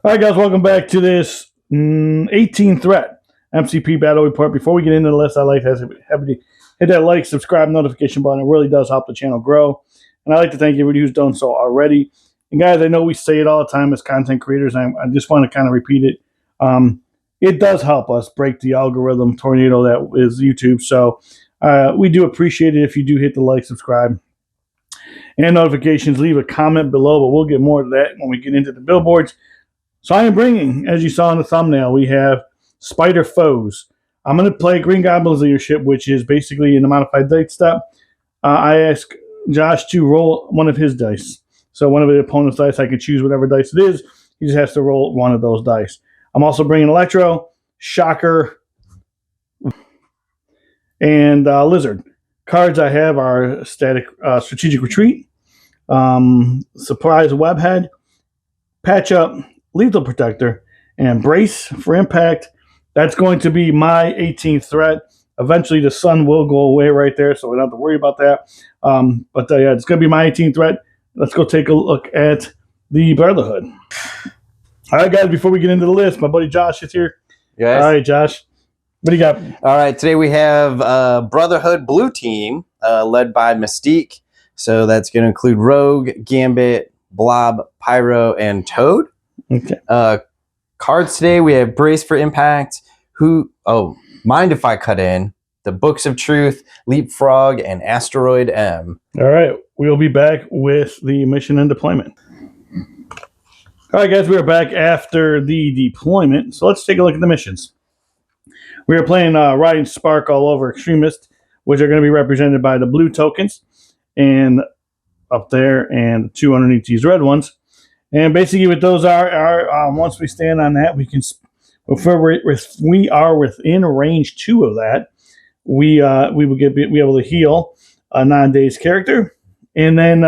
All right, guys, welcome back to this 18 threat MCP battle report. Before we get into the list, I'd like to have you hit that like, subscribe, notification button. It really does help the channel grow. And I'd like to thank everybody who's done so already. And guys, I know we say it all the time as content creators. I just want to kind of repeat it. It does help us break the algorithm tornado that is YouTube. So we do appreciate it if you do hit the like, subscribe, and notifications. Leave a comment below, but we'll get more of that when we get into the billboards. So I am bringing, as you saw in the thumbnail, we have Spider Foes. I'm going to play Green Goblin's Leadership, which is basically in the modified dice step. I ask Josh to roll one of his dice. So one of the opponent's dice, I can choose whatever dice it is. He just has to roll one of those dice. I'm also bringing Electro, Shocker, and Lizard. Cards I have are Static Strategic Retreat, Surprise Webhead, Patch Up, Lethal Protector, and Brace for Impact. That's going to be my 18th threat. Eventually, the sun will go away right there, so we don't have to worry about that. Yeah, it's going to be my 18th threat. Let's go take a look at the Brotherhood. All right, guys, before we get into the list, my buddy Josh is here. Yes. All right, Josh, what do you got? All right, today we have Brotherhood Blue Team led by Mystique. So that's going to include Rogue, Gambit, Blob, Pyro, and Toad. Okay. Cards today, we have Brace for Impact, Mind If I Cut In, the Books of Truth, Leapfrog, and Asteroid M. All right, we'll be back with the mission and deployment. All right, guys, we are back after the deployment. So let's take a look at the missions. We are playing Riding Spark all over Extremist, which are going to be represented by the blue tokens, and up there, and 2 underneath these red ones. And basically, what those are once we stand on that, we can. If we are within range 2 of that, we will be able to heal a non-dazed character, and then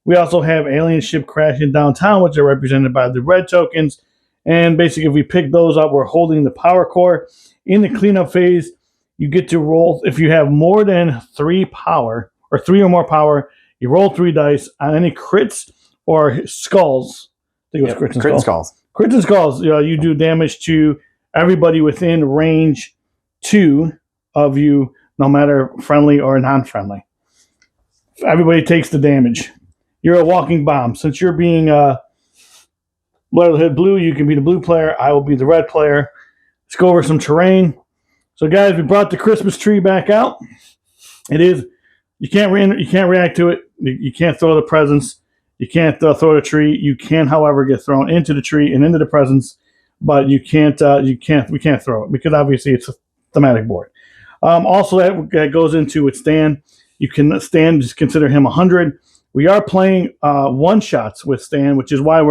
we also have alien ship crashing downtown, which are represented by the red tokens. And basically, if we pick those up, we're holding the power core. In the cleanup phase, you get to roll, if you have more than 3 power, or 3 or more power, you roll 3 dice on any crits or skulls. I think it was crits and skulls. Crits and skulls, you do damage to everybody within range 2 of you, no matter friendly or non-friendly. Everybody takes the damage. You're a walking bomb. Since you're being Brotherhood Blue, you can be the blue player. I will be the red player. Let's go over some terrain. So, guys, we brought the Christmas tree back out. It is, you can't react to it. You can't throw the presents. You can't throw the tree. You can, however, get thrown into the tree and into the presents, but we can't throw it because obviously it's a thematic board. Also, that goes into with Stan. You can Stan, just consider him 100. We are playing one shots with Stan, which is why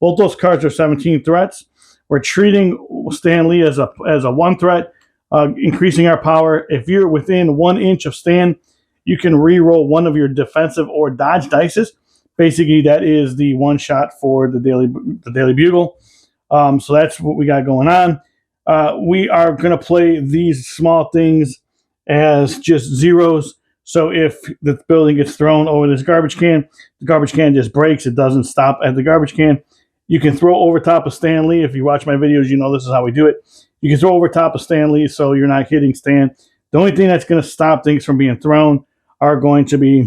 both those cards are 17 threats. We're treating Stan Lee as a 1 threat, increasing our power. If you're within 1 inch of Stan, you can re-roll one of your defensive or dodge dices. Basically, that is the 1 shot for the Daily Bugle. So that's what we got going on. We are going to play these small things as just zeros. So if the building gets thrown over this garbage can, the garbage can just breaks. It doesn't stop at the garbage can. You can throw over top of Stan Lee. If you watch my videos, you know this is how we do it. You can throw over top of Stan Lee so you're not hitting Stan. The only thing that's going to stop things from being thrown are going to be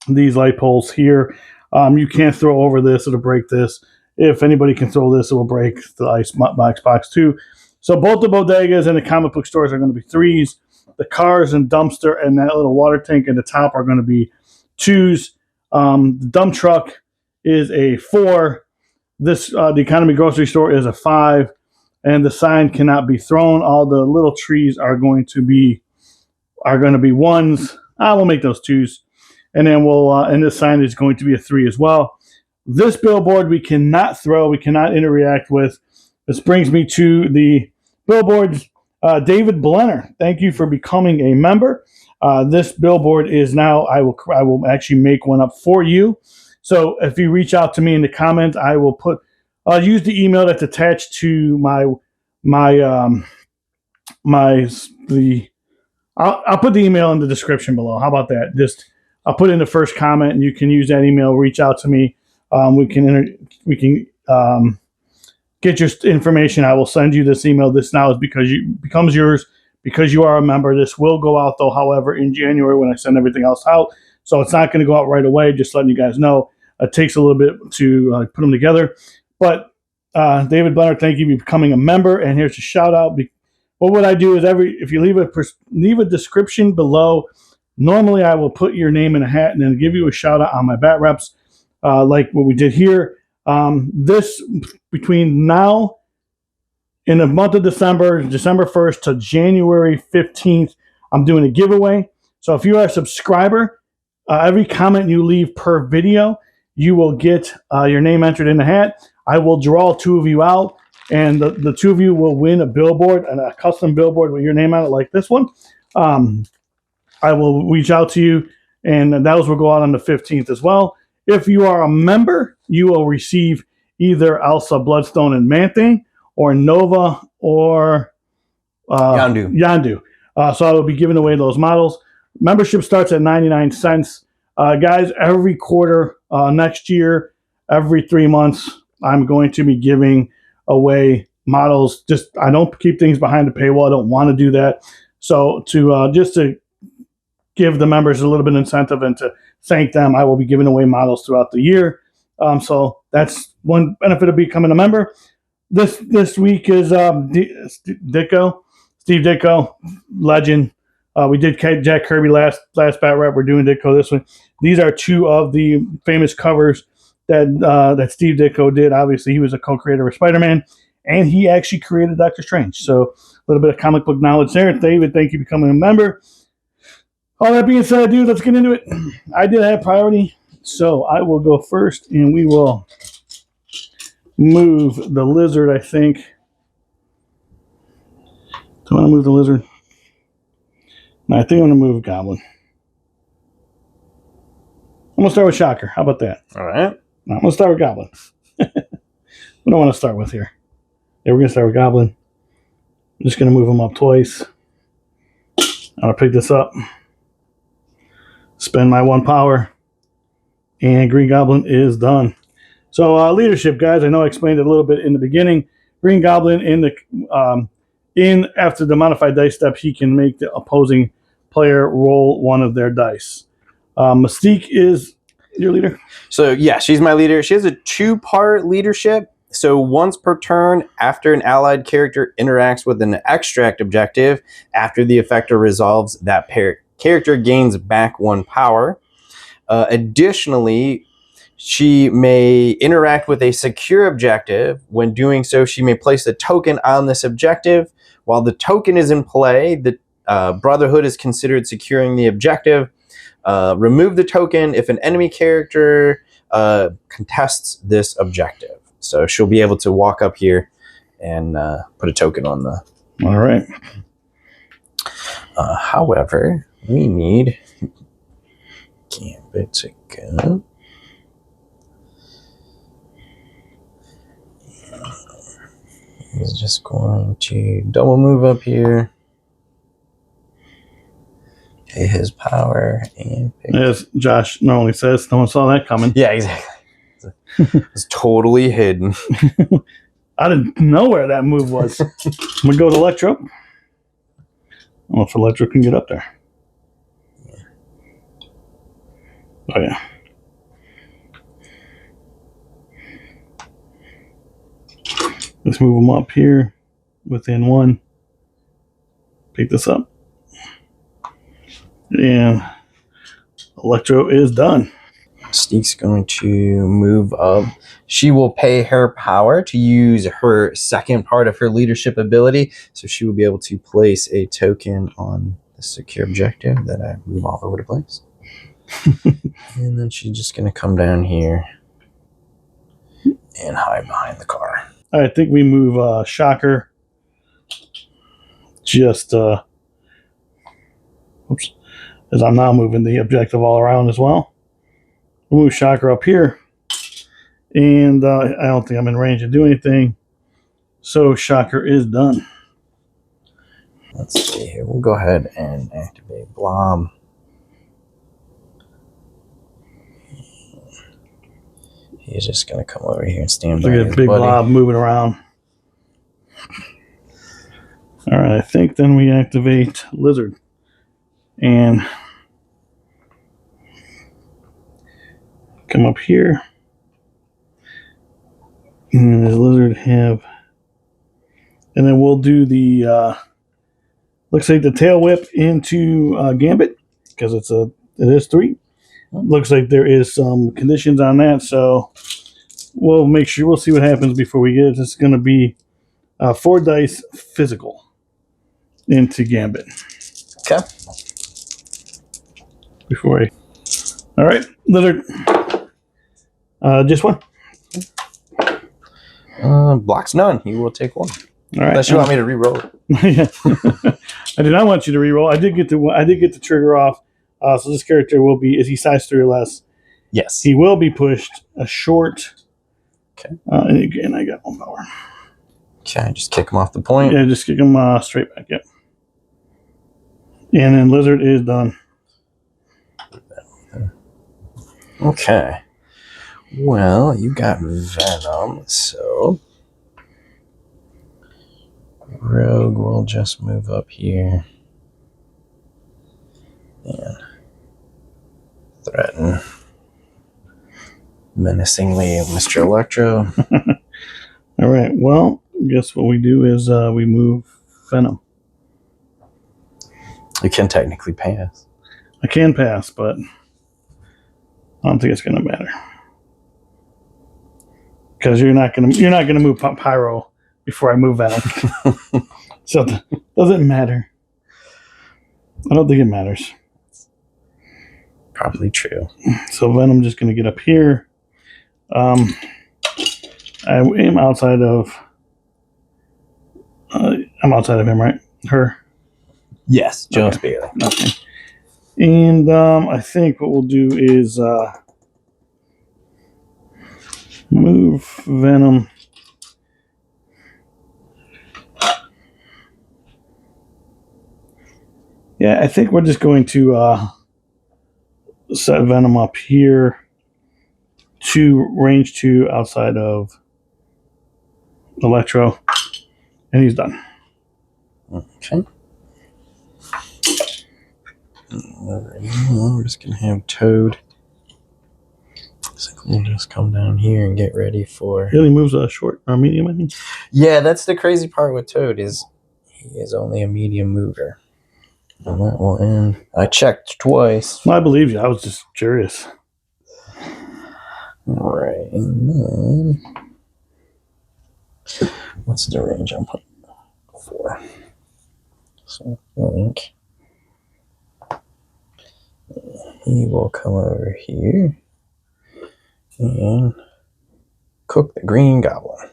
these light poles here. You can't throw over this. It'll break this. If anybody can throw this, it will break the ice box too. So both the bodegas and the comic book stores are going to be 3s. The cars and dumpster and that little water tank at the top are going to be 2s. The dump truck is a 4. The economy grocery store is a 5. And the sign cannot be thrown. All the little trees are going to be 1s. We'll make those 2s. And then and this sign is going to be a 3 as well. This billboard we cannot throw, we cannot interact with. This brings me to the billboards. David Blenner, thank you for becoming a member. This billboard is now, I will actually make one up for you. So if you reach out to me in the comments, I will use the email that's attached to I'll put the email in the description below. How about that? I'll put in the first comment, and you can use that email. Reach out to me. We can get your information. I will send you this email. This now is because you becomes yours because you are a member. This will go out though, however, in January when I send everything else out. So it's not going to go out right away. Just letting you guys know. It takes a little bit to put them together. But David Blenner, thank you for becoming a member. And here's a shout out. What I do is if you leave a description below, normally I will put your name in a hat and then give you a shout out on my bat reps, like what we did here. This between now in the month of December 1st to January 15th, I'm doing a giveaway. So if you are a subscriber, every comment you leave per video, you will get your name entered in the hat. I will draw 2 of you out, and the 2 of you will win a billboard, and a custom billboard with your name on it like this one. I will reach out to you, and those will go out on the 15th as well. If you are a member, you will receive either Elsa, Bloodstone, and Mantine, or Nova, or Yandu. So I will be giving away those models. Membership starts at 99 cents. Guys, every quarter next year, every 3 months, I'm going to be giving away models. Just I don't keep things behind the paywall. I don't want to do that. So to give the members a little bit of incentive and to thank them, I will be giving away models throughout the year. So that's one benefit of becoming a member. This week is Ditko, Steve Ditko, legend. We did Jack Kirby last bat rep. We're doing Ditko this one. These are 2 of the famous covers that Steve Ditko did. Obviously, he was a co-creator of Spider-Man, and he actually created Doctor Strange. So a little bit of comic book knowledge there. David, thank you for becoming a member. All that being said, dude, let's get into it. I did have priority, so I will go first, and we will move the lizard, I think. Do I want to move the lizard? No, I think I'm going to move Goblin. I'm going to start with Shocker. How about that? All right. No, I'm going to start with Goblin. What do I want to start with here? Yeah, we're going to start with Goblin. I'm just going to move him up twice. I'm going to pick this up. Spend my 1 power. And Green Goblin is done. So leadership, guys. I know I explained it a little bit in the beginning. Green Goblin in after the modified dice step, he can make the opposing player roll 1 of their dice. Mystique is your leader. So yeah, she's my leader. She has a 2-part leadership. So once per turn, after an allied character interacts with an extract objective, after the effector resolves, that character gains back 1 power. Additionally, she may interact with a secure objective. When doing so, she may place a token on this objective. While the token is in play, the Brotherhood is considered securing the objective. Remove the token if an enemy character contests this objective. So she'll be able to walk up here and put a token on the... All right. However, we need Gambit to go. He's just going to double move up here. Pay his power and pick. As Josh normally says, no one saw that coming. Yeah, exactly. It's totally hidden. I didn't know where that move was. I'm going to go to Electro. I don't know if Electro can get up there. Oh, yeah. Let's move them up here within 1. Pick this up. And Electro is done. Steek's going to move up. She will pay her power to use her 2nd part of her leadership ability. So she will be able to place a token on the secure objective that I move all over the place. And then she's just going to come down here and hide behind the car. I think we move Shocker. Just, oops, as I'm now moving the objective all around as well. We'll move Shocker up here. And I don't think I'm in range to do anything. So Shocker is done. Let's see here. We'll go ahead and activate Blob. He's just going to come over here and stand by Look at his big buddy. Blob moving around. All right, I think then we activate Lizard. And come up here. And does Lizard have... And then we'll do the... looks like the tail whip into Gambit, because it is 3. Looks like there is some conditions on that, so we'll make sure, we'll see what happens before we get it. This is going to be 4 dice physical into Gambit. Okay. Before I... All right, Lizard. Just 1. Blocks none. You will take 1. All right. Unless you want me to re-roll it. Yeah. I did not want you to reroll. I did get the trigger off. So this character will be... Is he size 3 or less? Yes. He will be pushed a short. Okay. And again, I got 1 power. Okay, just kick him off the point. Yeah, just kick him straight back. Yep. And then Lizard is done. Okay. Well, you got Venom, so Rogue will just move up here and threaten menacingly Mr. Electro. All right. Well, guess what we do is we move Venom. You can technically pass. I can pass, but I don't think it's going to matter because you're not going to move Pyro before I move Venom. So it doesn't matter. I don't think it matters. Probably true. So Venom just going to get up here. I am outside of. I'm outside of him, right? Her. Yes, Jones Okay. Bailey. Okay. And I think what we'll do is move Venom. Yeah, I think we're just going to set Venom up here to range 2 outside of Electro. And he's done. Okay. We're just going to have Toad. So we'll just come down here and get ready for... He only moves a short or medium, I think. Yeah, that's the crazy part with Toad is he is only a medium mover. And that will end. I checked twice. Well, I believe you. I was just curious. Right. And then... What's the range I'm putting? 4. So I think... He will come over here and cook the green goblin.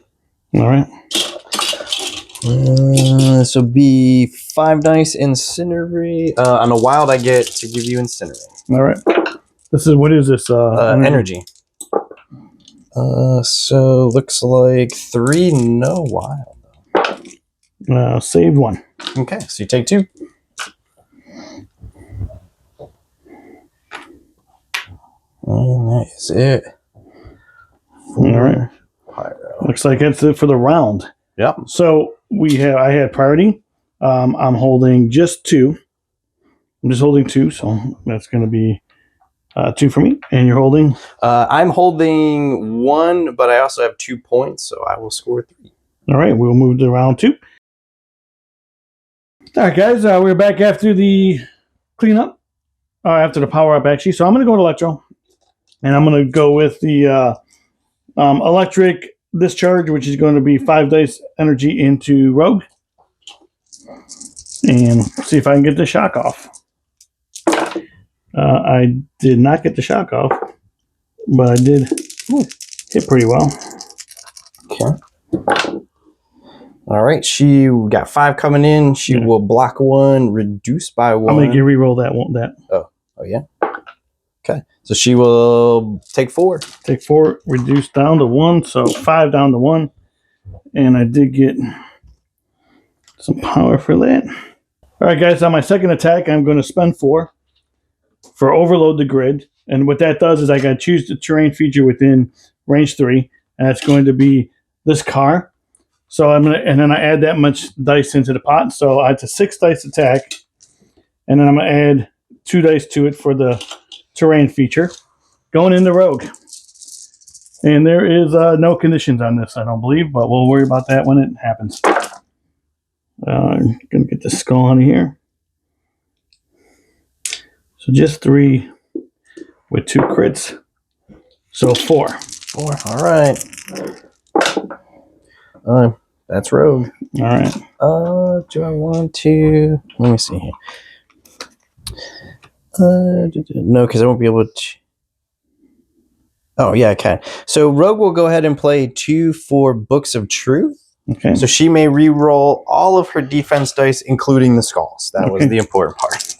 All right. This will be 5 dice incinerate. On a wild, I get to give you incinerate. All right. What is this? Energy. So looks like 3, no wild. Saved 1. Okay, so you take 2. And that is it. All right. Pyro. Looks like that's it for the round. Yep. So I had priority. I'm holding just 2. I'm just holding 2, so that's going to be 2 for me. And you're holding? I'm holding 1, but I also have 2 points, so I will score 3. All right, we'll move to round 2. All right, guys, we're back after the cleanup, after the power up, actually. So I'm going to go to Electro, and I'm going to go with the electric discharge, which is going to be 5 dice energy into Rogue, and see if I can get the shock off. I did not get the shock off, but I did hit pretty well. Okay. All right, she got 5 coming in. She will block 1, reduce by 1. I'll make you re-roll that. Oh, yeah. Okay, so she will take 4. Take 4, reduce down to 1, so 5 down to 1. And I did get some power for that. All right, guys, on my second attack, I'm going to spend 4 for overload the grid. And what that does is I got to choose the terrain feature within range 3. And it's going to be this car. So and then I add that much dice into the pot. So it's a 6 dice attack, and then I'm gonna add 2 dice to it for the terrain feature. Going into Rogue, and there is no conditions on this, I don't believe, but we'll worry about that when it happens. I'm gonna get the skull on here. So just 3 with 2 crits. So 4. 4. All right. That's Rogue. All right. Do I want to? Let me see here. No, because I won't be able to. Oh, yeah, I can. So Rogue will go ahead and play 2 for Books of Truth. Okay. So she may re-roll all of her defense dice, including the skulls. That was the important part.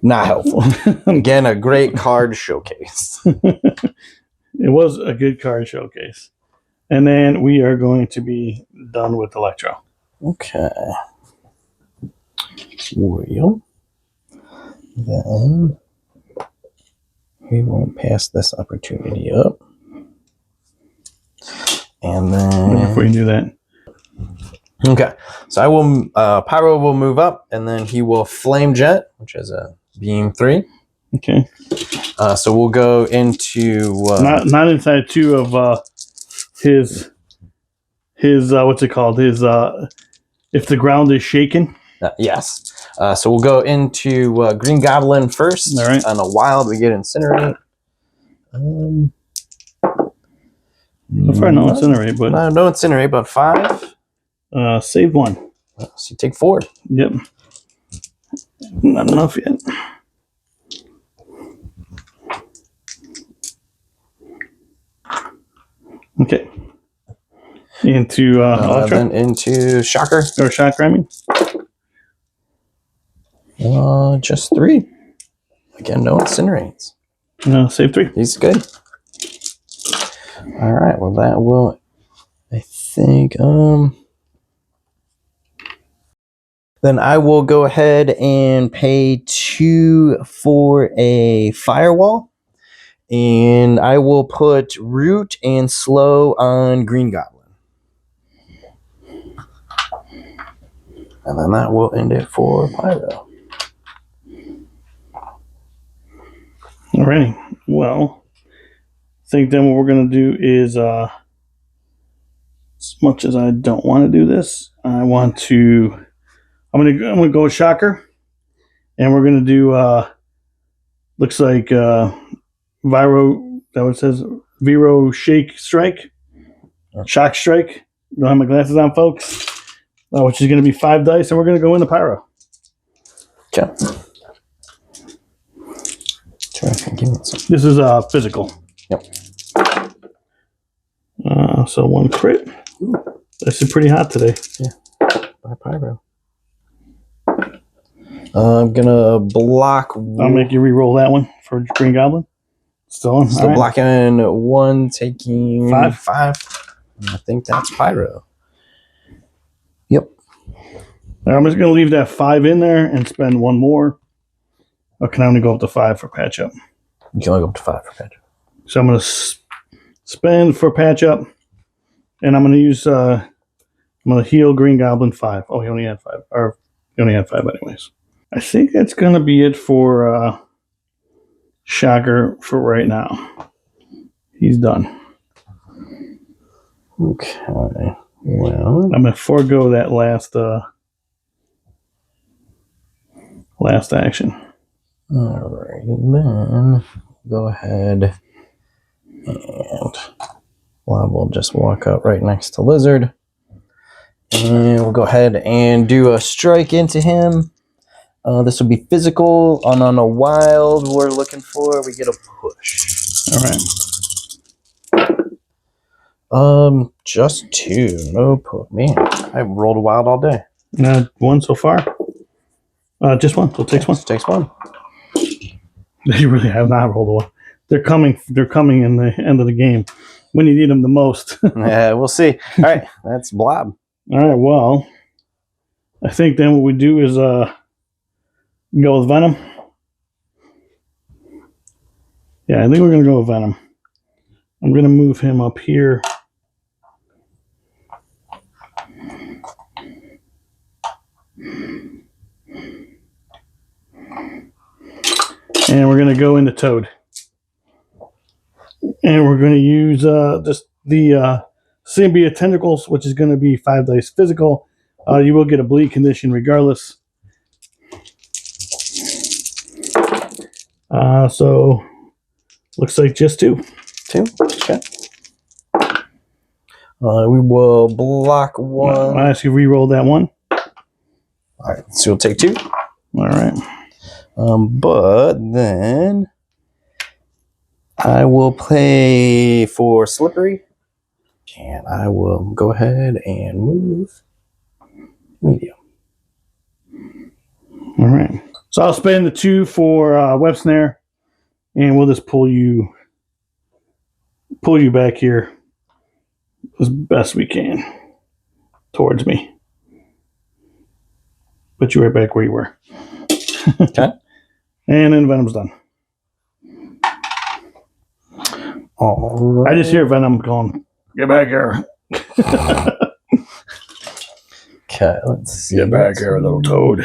Not helpful. Again, a great card showcase. It was a good card showcase. And then we are going to be done with Electro. Okay. Well, then we won't pass this opportunity up. And then Before you do that. Okay. So I will Pyro will move up, and then he will Flame Jet, which is a beam 3. Okay. So we'll go into not inside 2 of his what's it called? His if the ground is shaken. Yes. So we'll go into Green Goblin first. All right. On a wild, we get Incinerate. So far, no Incinerate, but no Incinerate, but 5. Saved 1. So you take 4. Yep. Not enough yet. Okay. Into Electro? Then into Shocker. Or Shocker, I mean. Just 3. Again, no Incinerates. No, save 3. He's good. All right. Well, that will, I think. Then I will go ahead and pay 2 for a Firewall. And I will put Root and Slow on Green Goblin. And then that will end it for Pyro. Alrighty. Well, I think then what we're going to do is, as much as I don't want to do this, I'm going to go with Shocker. And we're going to do, looks like Viro, that what it says? Viro Shake Strike. Shock Strike. Don't have my glasses on, folks. Which is going to be 5 dice, and we're going to go into Pyro. Okay. This is physical. Yep. So 1 crit. This is pretty hot today. Yeah. By Pyro. I'm gonna block. I'll make you re-roll that one for Green Goblin. Still on. Still blocking 1, taking 5. 5. I think that's Pyro. Yep. I'm just gonna leave that 5 in there and spend 1 more. Or can I only go up to 5 for patch up? You can only go up to 5 for patch up. So I'm gonna spend for patch up, and I'm gonna use. I'm gonna heal Green Goblin 5. Oh, he only had 5, or he only had 5 anyways. I think that's gonna be it for Shocker for right now. He's done. Okay. Well, I'm gonna forego that last action. all right. Then go ahead and we'll just walk up right next to Lizard, and we'll go ahead and do a strike into him. This will be physical, and on a wild we're looking for, we get a push. All right. Just 2. No push. Man, I rolled a wild all day. 1 so far. Just 1. So it takes 1. It takes 1. You really have not rolled a 1. They're coming in the end of the game when you need them the most. Yeah, we'll see. All right, that's Blob. All right. Well, I think then what we do is go with Venom. Yeah, I think we're gonna go with Venom. I'm gonna move him up here And we're going to go into Toad. And we're going to use just the Symbiote Tentacles, which is going to be 5 dice physical. You will get a bleed condition regardless. So, looks like just 2. 2? Okay. We will block 1. I'll ask you to re-roll that 1. All right, so you'll take 2. All right. But then I will play for Slippery. And I will go ahead and move medium. All right. So I'll spend the 2 for Web Snare, and we'll just pull you back here as best we can towards me. Put you right back where you were. Okay. And then Venom's done. All right. I just hear Venom going, "Get back here." Okay, let's see. Get back here, little Toad.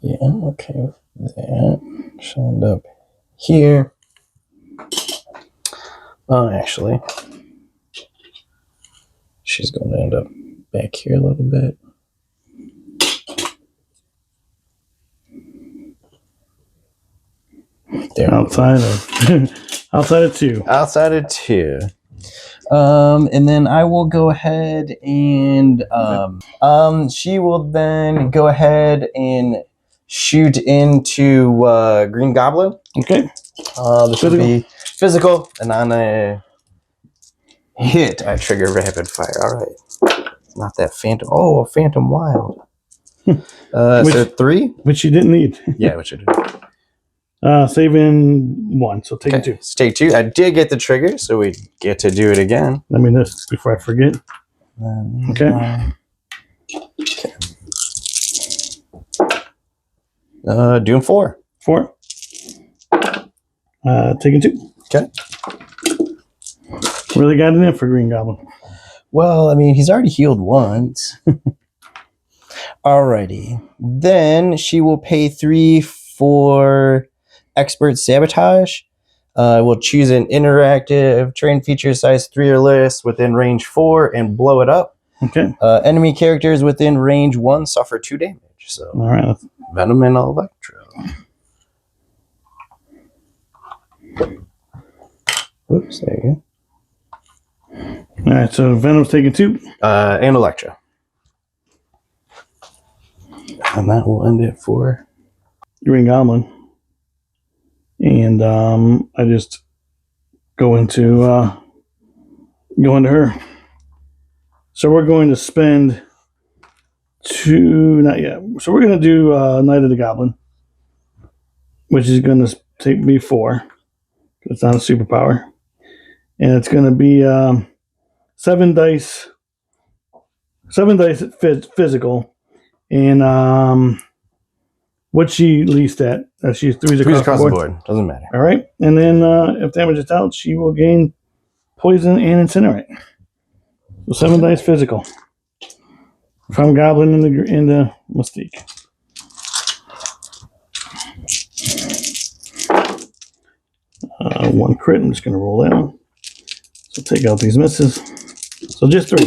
Yeah, okay with that. She'll end up here. Actually, she's going to end up back here a little bit. There. Outside of 2. Outside of 2. And then I will go ahead and she will then go ahead and shoot into Green Goblin. Okay. This will be physical, and on a hit, I trigger rapid fire. All right. Not that Phantom. Oh, a Phantom Wild. So 3? Which you didn't need. Yeah, which I did. Saving 1, so take 2. So take 2. I did get the trigger, so we get to do it again. Let me this before I forget. Okay. Doing 4. 4. Taking 2. Okay. Really got it in for Green Goblin. Well, I mean, he's already healed once. Alrighty. Then she will pay 3 for Expert Sabotage. We'll choose an interactive terrain feature size 3 or less within range 4 and blow it up. Okay. Enemy characters within range 1 suffer 2 damage. So, all right. Venom and Electro. Whoops, there you go. All right, so Venom's taking 2. And Electro. And that will end it for Green Goblin. And I just go into her. So we're going to spend 2, not yet. So we're going to do Night of the Goblin, which is going to take me 4. It's not a superpower. And it's going to be 7 dice. 7 dice physical. And what's she least at? She's 3 across the board. Doesn't matter. All right. And then if damage is out, she will gain poison and incinerate. So 7 dice physical. From Goblin into Mystique. One crit. I'm just going to roll that one. So take out these misses. So just 3.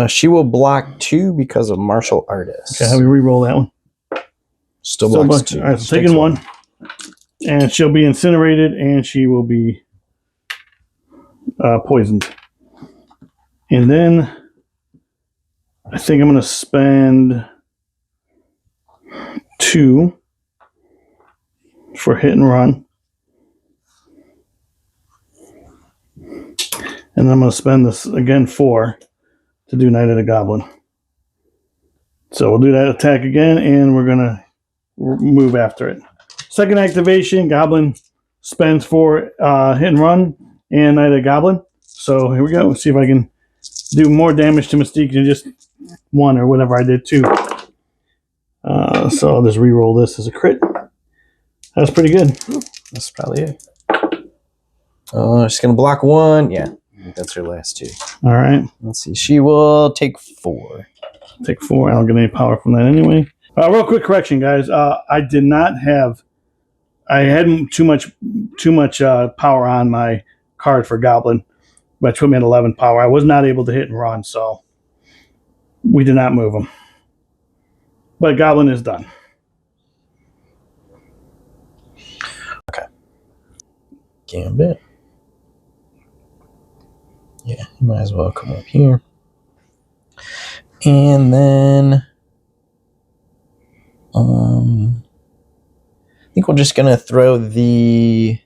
She will block 2 because of Martial Artist. Okay, have we re-roll that one? Still blocks 2. All right, so taking 1. And she'll be incinerated and she will be poisoned. And then I think I'm going to spend 2 for hit and run. And I'm going to spend this again 4 to do Night of the Goblin. So we'll do that attack again, and we're going to move after it. Second activation, Goblin spends 4 hit and run and Night of the Goblin. So here we go. Let's see if I can do more damage to Mystique than just 1 or whatever I did 2. So I'll just re-roll this as a crit. That's pretty good. That's probably it. She's going to block 1. Yeah, I think that's her last 2. All right. Let's see. She will take 4. Take 4. I don't get any power from that anyway. Real quick correction, guys. I did not have I had too much power on my card for Goblin, which put me at 11 power. I was not able to hit and run, so we did not move him. But Goblin is done. Okay. Gambit. Yeah, you might as well come up here. And then I think we're just gonna throw the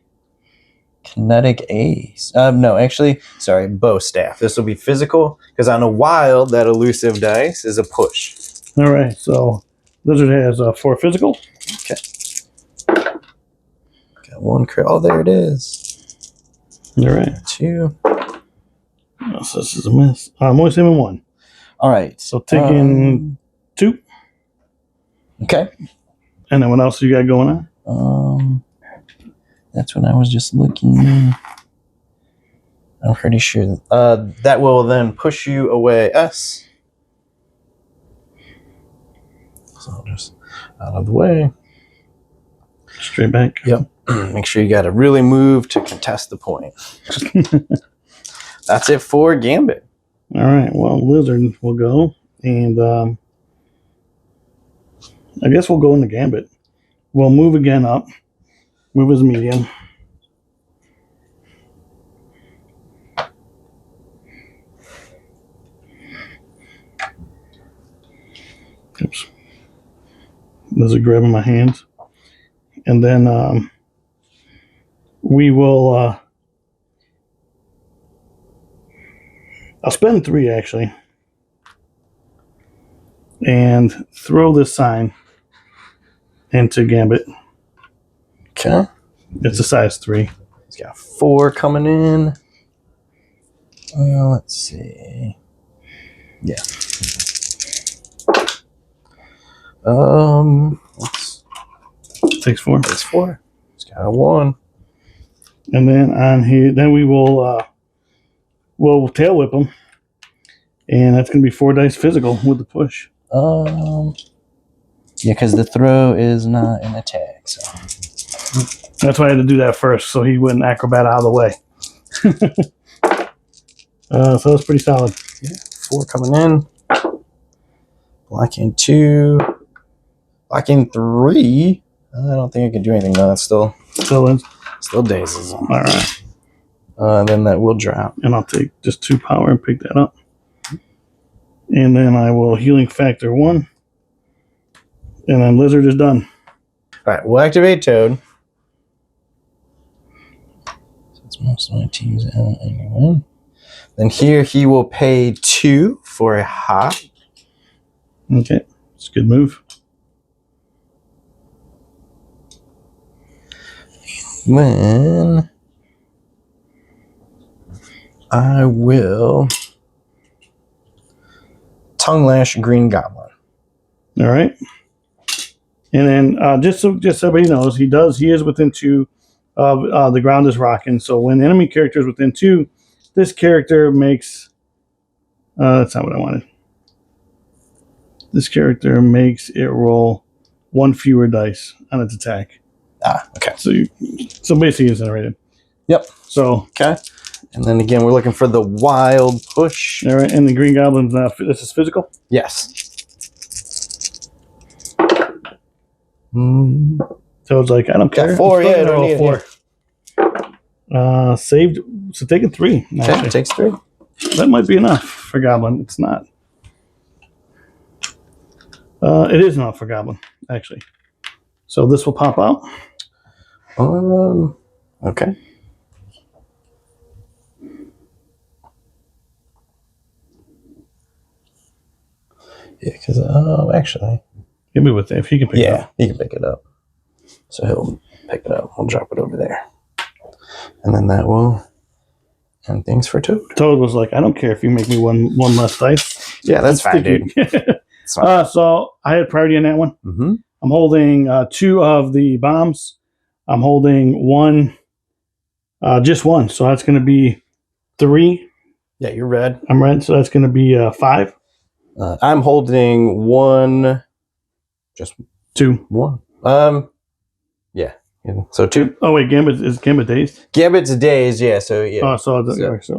kinetic ace. No, actually, sorry, bow staff. This will be physical because on a wild, that elusive dice is a push. All right, so Lizard has 4 physical. Okay. Got 1 crit. Oh, there it is. All right. 2. Oh, so this is a miss. I'm only saving 1. All right. So taking 2. Okay. And then what else you got going on? That's what I was just looking. I'm pretty sure that will then push you away S. So I'll just out of the way. Straight back. Yep. Make sure you got to really move to contest the point. That's it for Gambit. All right. Well, Lizard will go, and I guess we'll go into Gambit. We'll move again up. Move his medium. Oops. Lizard grabbing my hands. And then we will... I'll spend 3, actually. And throw this sign into Gambit. Okay. It's a size 3. He's got 4 coming in. Let's see. Yeah. Takes 4. It's 4. He's got a 1. And then on here, then we will we'll tail whip him, and that's gonna be 4 dice physical with the push. Yeah, because the throw is not an attack. So that's why I had to do that first, so he wouldn't acrobat out of the way. So that's pretty solid. Yeah, 4 coming in. Blocking 2. Blocking 3. I don't think I can do anything. No, that's still dazes him. All right. Then that will drop. And I'll take just 2 power and pick that up. And then I will healing factor 1. And then Lizard is done. All right, we'll activate Toad. Since most of my team's out anyway. Then here he will pay 2 for a hop. Okay, it's a good move. Then I will Tongue Lash Green Goblin. All right. And then just so everybody knows, he is within 2 of the ground is rocking. So when the enemy character is within 2, this character makes that's not what I wanted. This character makes it roll 1 fewer dice on its attack. Okay. So basically incinerated. Yep. So okay. And then again, we're looking for the wild push. All right, and the Green Goblin's this is physical? Yes. So it's like, I don't care. 4, yeah, I don't need 4. Saved, so taking 3. Okay, takes 3. That might be enough for Goblin. It's not. It is enough for Goblin, actually. So this will pop out. Okay. Yeah, because actually, Give me with it if he can pick it up. Yeah, he can pick it up. So he'll pick it up. We'll drop it over there, and then that will end things for Toad. Toad was like, I don't care if you make me one less dice. Yeah, that's fine, dude. That's fine. So I had priority on that one. Mm-hmm. I'm holding 2 of the bombs. I'm holding 1, just 1. So that's going to be 3. Yeah, you're red. I'm red, so that's going to be 5. I'm holding 1. Just 2. 1. Yeah. So 2. Oh wait, Gambit dazed. Gambit's dazed, yeah. So yeah. Oh, so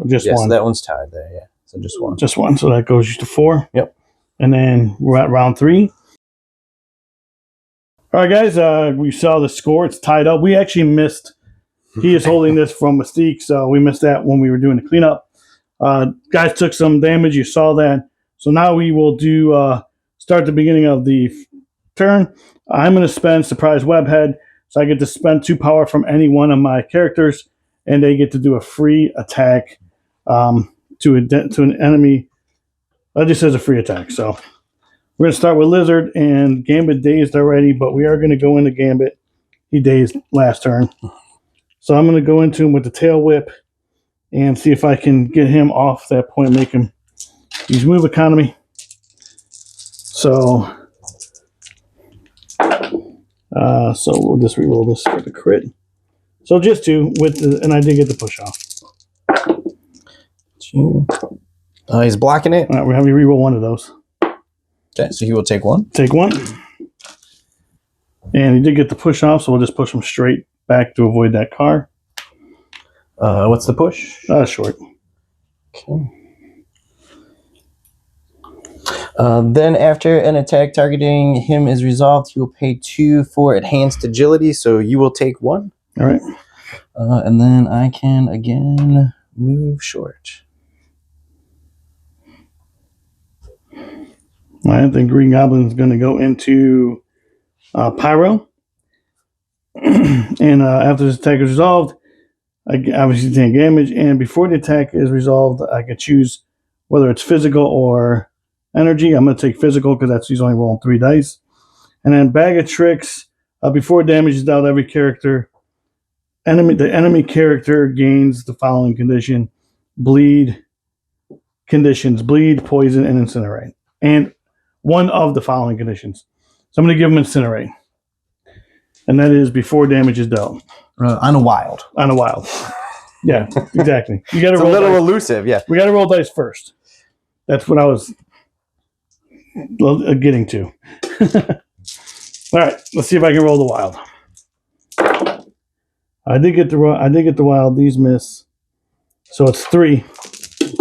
just yeah, one. So that one's tied there, yeah. So just one. Just one. So that goes to 4. Yep. And then we're at round 3. All right, guys. We saw the score. It's tied up. We actually missed. He is holding this from Mystique, so we missed that when we were doing the cleanup. Guys took some damage. You saw that. So now we will do start the beginning of the turn. I'm going to spend Surprise Webhead, so I get to spend 2 power from any one of my characters, and they get to do a free attack to an enemy. That just says a free attack. So we're going to start with Lizard, and Gambit dazed already, but we are going to go into Gambit. He dazed last turn. So I'm going to go into him with the Tail Whip and see if I can get him off that point, make him use move economy. So we'll just reroll this for the crit. So just 2 and I did get the push off. 2. He's blocking it. All right, we're having to reroll one of those. Okay, so he will take 1. Take 1. And he did get the push off, so we'll just push him straight back to avoid that car. What's the push? Short. Okay. Then after an attack targeting him is resolved, he will pay 2 for enhanced agility, so you will take 1. All right. And then I can again move short. I think Green Goblin is going to go into Pyro. And after this attack is resolved, I obviously take damage. And before the attack is resolved, I can choose whether it's physical or energy. I'm going to take physical because he's only rolling 3 dice. And then Bag of Tricks. Before damage is dealt, every character, the enemy character gains the following condition: bleed, poison, and incinerate. And one of the following conditions. So I'm going to give him incinerate. And that is before damage is dealt. On a wild. On a wild. Yeah, exactly. You got to roll. A little dice. elusive, yeah. We got to roll dice first. That's what I was getting to. All right, let's see if I can roll the wild. I did get the wild. These miss, so it's 3.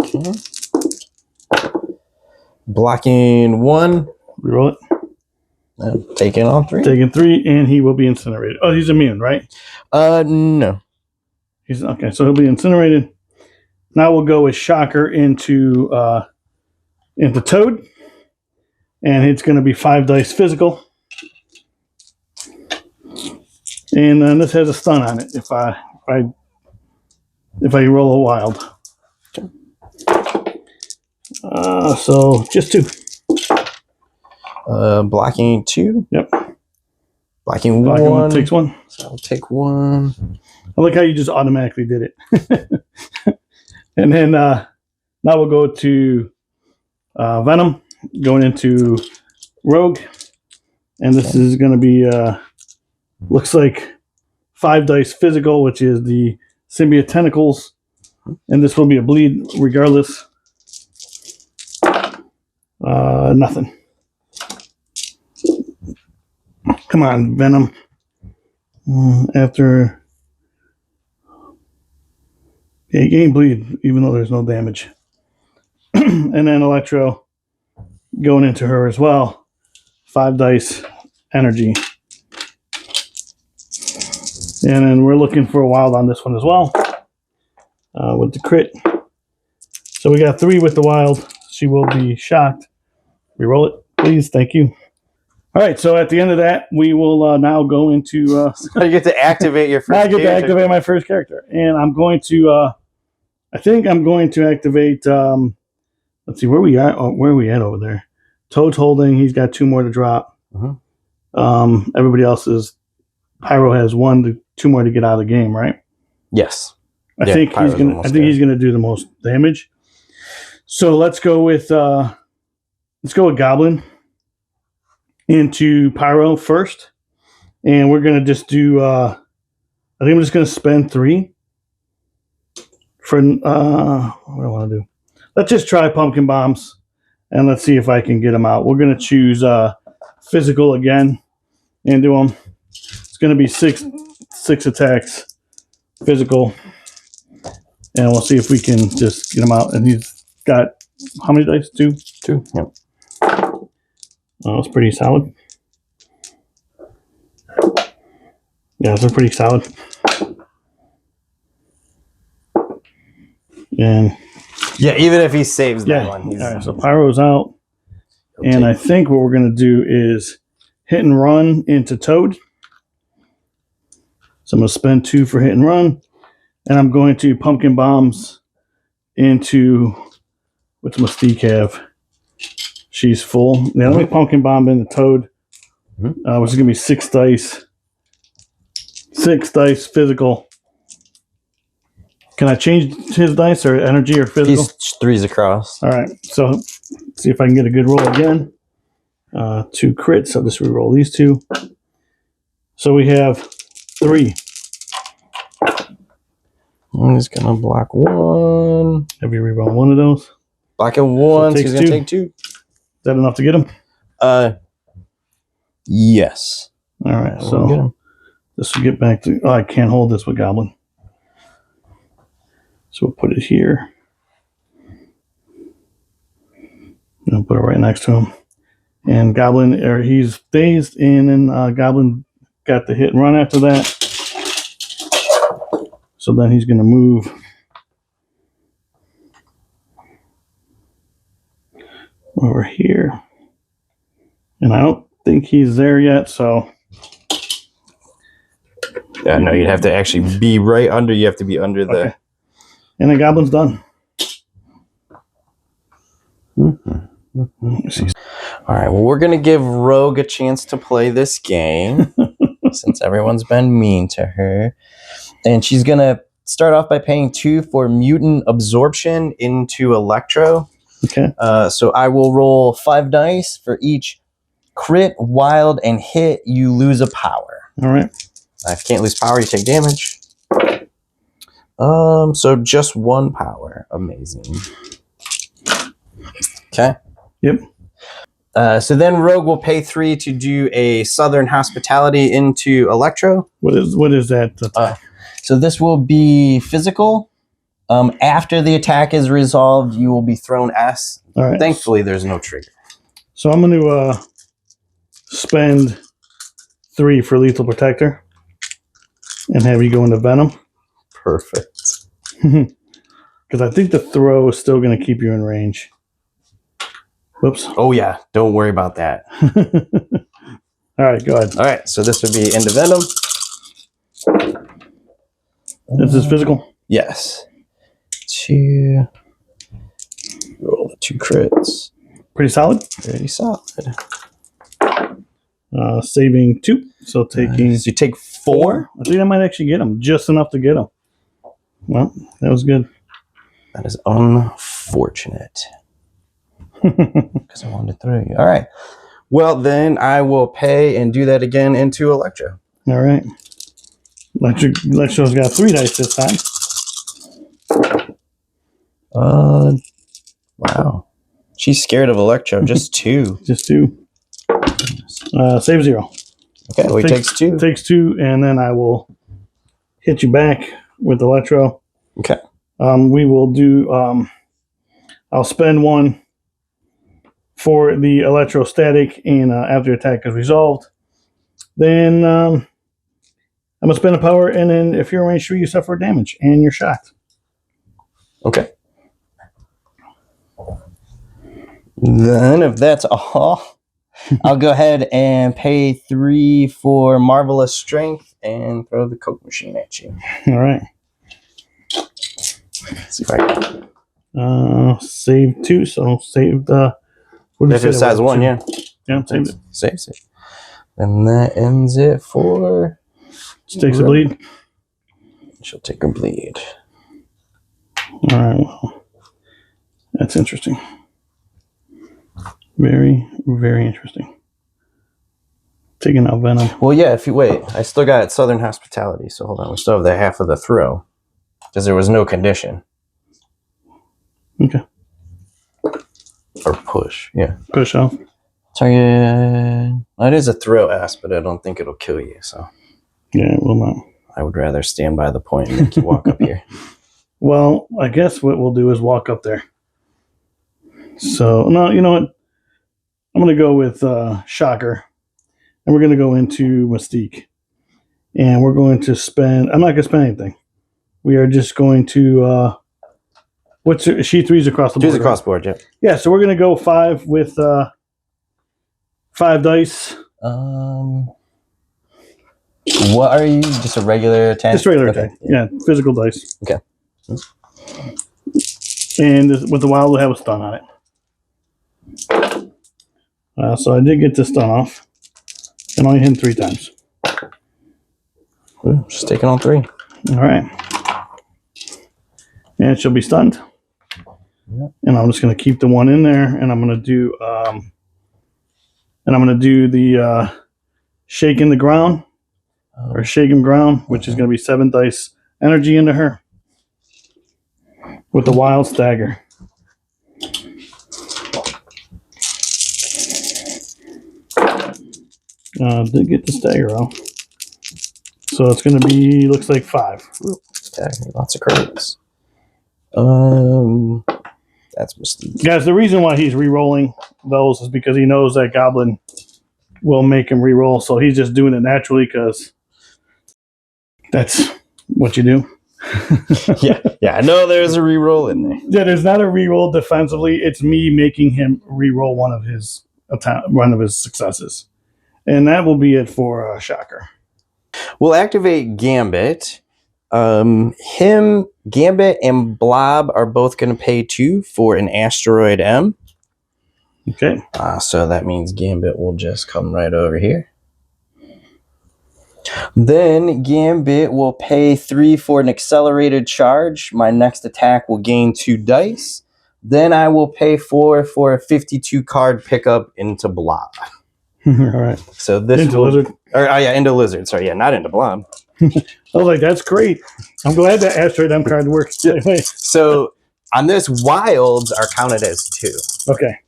Okay. Blocking 1. Reroll it. Taking all 3. Taking 3, and he will be incinerated. Oh, he's immune, right? No. He's okay. So he'll be incinerated. Now we'll go with Shocker into Toad, and it's going to be 5 dice physical. And then this has a stun on it if I roll a wild. So just 2. Blocking 2. Yep. Blocking 1 takes 1. So I'll take 1. I like how you just automatically did it. And then now we'll go to Venom going into Rogue, and this is going to be looks like 5 dice physical, which is the symbiote tentacles, and this will be a bleed regardless. Nothing. Come on, Venom. After he gained bleed, even though there's no damage. And then Electro going into her as well. 5 dice energy. And then we're looking for a wild on this one as well. With the crit. So we got 3 with the wild. She will be shocked. Reroll it, please. Thank you. All right, so at the end of that, we will now go into... you get to activate your first character. I get to activate my first character. And I'm going to... I think I'm going to activate... let's see, where are we at over there? Toad's holding. He's got 2 more to drop. Mm-hmm. Everybody else's... Pyro has 1 2 more to get out of the game, right? Yes. I think he's gonna do the most damage. So let's go with Goblin into Pyro first, and we're gonna just do. I think I'm just gonna spend 3 for what do I want to do? Let's just try Pumpkin Bombs, and let's see if I can get them out. We're gonna choose physical again and do them. It's gonna be 6 6 attacks, physical, and we'll see if we can just get him out. And he's got how many dice? 2? 2. Yep. It's pretty solid. Yeah, they're pretty solid. And yeah, even if he saves that yeah, one, he's, all right. So Pyro's out, and I think what we're gonna do is hit and run into Toad. So I'm gonna spend 2 for hit and run, and I'm going to pumpkin bombs into what's Mystique have? She's full. Yeah, let me pumpkin bomb into Toad. Which is gonna be 6 dice. 6 dice physical. Can I change his dice or energy or physical? He's 3s across. All right. So let's see if I can get a good roll again. 2 crits. I'll just re-roll these 2. So we have 3. I'm just gonna block 1. Have you re-roll one of those? Blocking 1. So takes he's gonna 2. take 2. Is that enough to get him? Yes. All right. We'll So get him. this will get back to. Oh, I can't hold this with Goblin. So we'll put it here. I'll put it right next to him. And Goblin, or he's dazed, and then Goblin got the hit and run after that. So then he's going to move over here. And I don't think he's there yet, so. Yeah, no, you'd have to actually be right under. You have to be under the. Okay. And the Goblin's done. All right, well, we're going to give Rogue a chance to play this game since everyone's been mean to her. And she's going to start off by paying 2 for mutant absorption into Electro. Okay. So I will roll 5 dice for each crit, wild, and hit. You lose a power. All right. If you can't lose power, you take damage. So just 1 power. Amazing. Okay. Yep. So then Rogue will pay 3 to do a Southern Hospitality into Electro. What is that? So this will be physical. After the attack is resolved, you will be thrown S. All right. Thankfully, there's no trigger. So I'm going to spend 3 for Lethal Protector and have you go into Venom. Perfect. Because I think the throw is still going to keep you in range. Whoops. Oh, yeah. Don't worry about that. All right, go ahead. All right. So this would be into Venom. This is physical? Yes. 2. Roll the 2 crits. Pretty solid. Pretty solid. Saving 2. So taking. So you take 4. I think I might actually get him. Just enough to get him. Well, that was good. That is unfortunate. Because I wanted to throw you. All right. Well, then I will pay and do that again into Electro. All right. Electro's got 3 dice this time. Wow. She's scared of Electro. Just 2. Just 2. Save 0. Okay, well, he takes 2. Takes 2, and then I will hit you back with Electro. Okay. We will do. I'll spend 1 for the electrostatic, and after attack is resolved, then I'm gonna spend a power, and then if you're in range 3, you suffer damage, and you're shocked. Okay. Then, if that's all, I'll go ahead and pay 3 for Marvelous Strength and throw the Coke machine at you. All right. Let's see if I can. Save 2, so save the. If it's size 1, yeah. Yeah, save it. Saves it. And that ends it for. Just takes a bleed. She'll take a bleed. All right, well, that's interesting. Very, very interesting. Taking out Venom. Well, yeah, if you wait, I still got Southern Hospitality, so hold on. We still have the half of the throw because there was no condition. Okay. Or push, yeah. Push off. Target. It is a throw S, but I don't think it'll kill you, so. Yeah, it will not. I would rather stand by the point and make you walk up here. Well, I guess what we'll do is walk up there. So, no, you know what? I'm going to go with Shocker. And we're going to go into Mystique. And we're going to spend... I'm not going to spend anything. We are just going to... she threes across the board. Threes across the board, yeah. Yeah, so we're going to go 5 with 5 dice. What are you? Just a regular attack? Just regular attack. Yeah, physical dice. Okay. And with the wild, we'll have a stun on it. So I did get this stun off. And only hit him 3 times. Ooh, just taking on 3. All right. And she'll be stunned. Yep. And I'm just going to keep the 1 in there. And I'm going to do... the shaking the ground. Or shake him ground, which is going to be 7 dice energy into her. With the wild stagger. Did get the stagger off. So it's going to be, looks like 5. Okay, lots of credits. That's Mystique. Guys, the reason why he's re-rolling those is because he knows that Goblin will make him re-roll. So he's just doing it naturally because that's what you do. yeah, I know there's a re-roll in there. Yeah, there's not a re-roll defensively. It's me making him re-roll one of his successes. And that will be it for Shocker. We'll activate Gambit. Gambit, and Blob are both going to pay 2 for an Asteroid M. Okay. So that means Gambit will just come right over here. Then Gambit will pay 3 for an accelerated charge. My next attack will gain 2 dice. Then I will pay 4 for a 52 card pickup into Blob. All right. So this into Lizard. Into Lizard. Sorry, yeah, not into Blob. I was like, that's great. I'm glad that Asteroid M card works. So on this, wilds are counted as 2. Okay.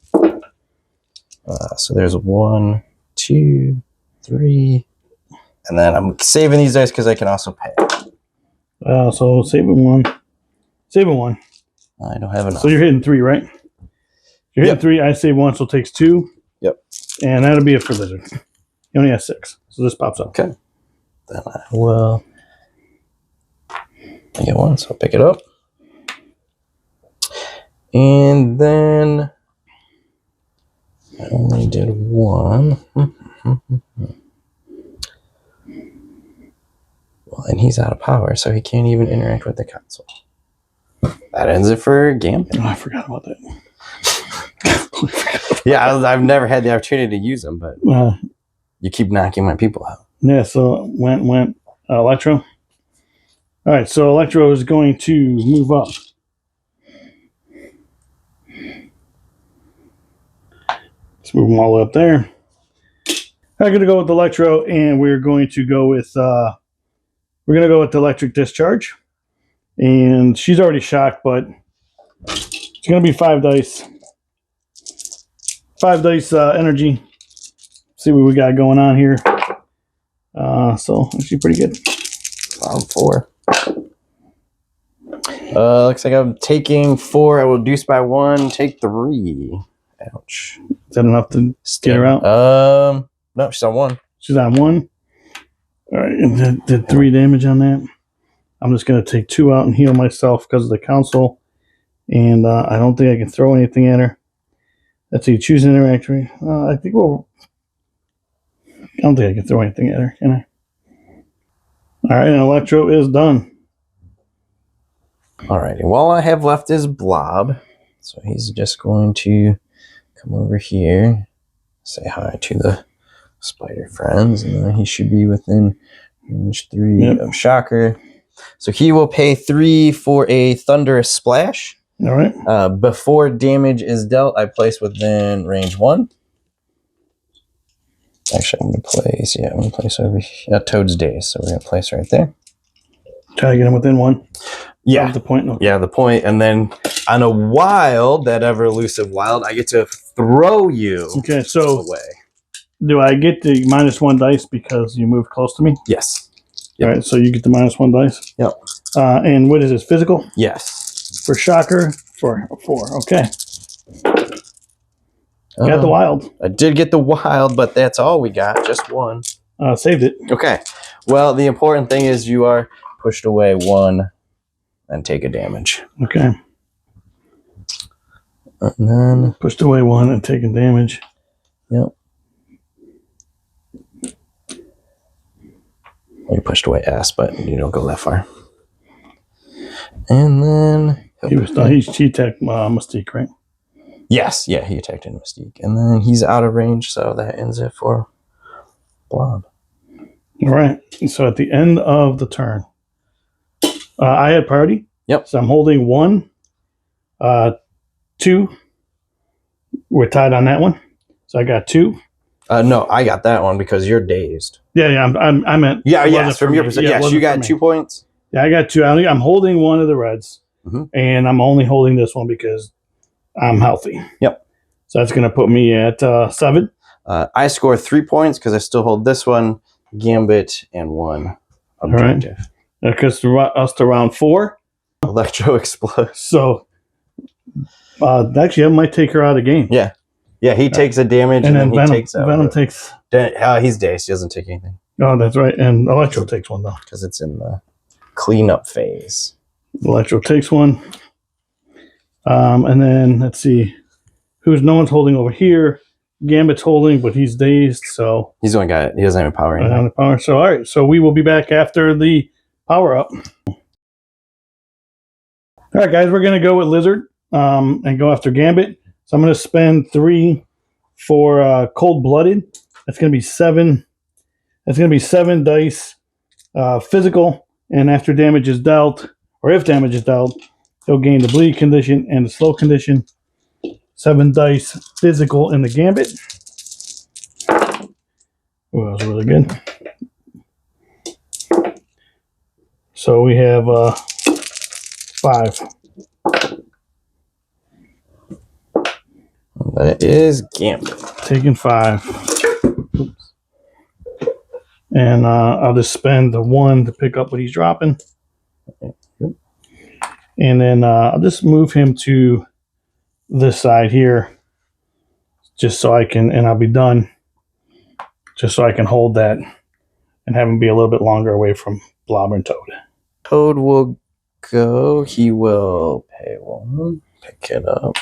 So there's 1, 2, 3. And then I'm saving these dice because I can also pay. So saving 1. Saving 1. I don't have enough. So you're hitting 3, right? You're hitting 3. I save 1, so it takes 2. Yep. And that'll be it for Lizard. He only has 6. So this pops up. Okay. Then I will... I get 1, so I'll pick it up. And then... I only did 1. Well, and he's out of power, so he can't even interact with the console. That ends it for Gambit. Oh, I forgot about that. Yeah, I've never had the opportunity to use them, but you keep knocking my people out. Yeah, so went Electro. All right, so Electro is going to move up. Let's move them all the way up there. I'm going to go with Electro, and we're going to go with the Electric Discharge. And she's already shocked, but it's going to be 5 dice. 5 dice energy. See what we got going on here. So actually pretty good. 4. Looks like I'm taking 4. I will deuce by 1. Take 3. Ouch. Is that enough to get her out? No, she's on 1. She's on 1. All right, and did 3 damage on that. I'm just going to take 2 out and heal myself because of the council. And I don't think I can throw anything at her. Let's see, choose an interaction. I don't think I can throw anything at her, can I? All right, and Electro is done. All right, and all I have left is Blob. So he's just going to come over here, say hi to the spider friends, and then he should be within range 3 of Shocker. So he will pay 3 for a Thunderous Splash. All right. Before damage is dealt, I place within range 1. Actually, I'm going to place over here. Toad's Daze. So we're going to place right there. Try to get him within 1. Yeah. The point. No. Yeah, the point. And then on a wild, that ever elusive wild, I get to throw you so away. Do I get the -1 dice because you move close to me? Yes. Yep. All right, so you get the -1 dice. Yep. And what is this? Physical Yes. for shocker for 4. Okay. Got the wild. I did get the wild, but that's all we got. Just one. Saved it. Okay. Well, the important thing is you are pushed away 1 and take a damage. Okay. And then Pushed away 1 and taking damage. Yep. You pushed away S, but you don't go that far. And then He attacked Mystique, right? yes, yeah, he attacked in Mystique, and then he's out of range, so that ends it for Blob. All right. So at the end of the turn, I had priority. Yep. So I'm holding 1, 2. We're tied on that one. So I got 2. No, I got that one because you're dazed. Yeah. I meant. Yes, from your perspective. Yes, you got 2 points. Yeah, I got 2. I'm holding 1 of the reds, and I'm only holding this one because I'm healthy. Yep. So that's going to put me at 7. I score 3 points because I still hold this one, Gambit, and 1 objective. Because us to round 4. Electro explodes. So actually, I might take her out of the game. Yeah. Yeah, he takes a damage, and then he takes out. Venom takes... he's dazed. He doesn't take anything. Oh, that's right. And Electro takes 1, though. Because it's in the cleanup phase. Electro takes 1. And then, let's see. No one's holding over here. Gambit's holding, but he's dazed, so... He's the only guy. He doesn't have any power anymore. So, all right. So we will be back after the power-up. All right, guys. We're going to go with Lizard and go after Gambit. So I'm going to spend 3 for Cold-Blooded. That's going to be 7. That's going to be 7 dice physical. And after damage is dealt, or if damage is dealt, he'll gain the bleed condition and the slow condition. 7 dice physical in the Gambit. Oh, that was really good. So we have 5. That is Gambit. Taking 5. Oops. And I'll just spend the 1 to pick up what he's dropping. And then I'll just move him to this side here. Just so I can, and I'll be done. Just so I can hold that and have him be a little bit longer away from Blobber and Toad. Toad will go. He will pay 1. Pick it up.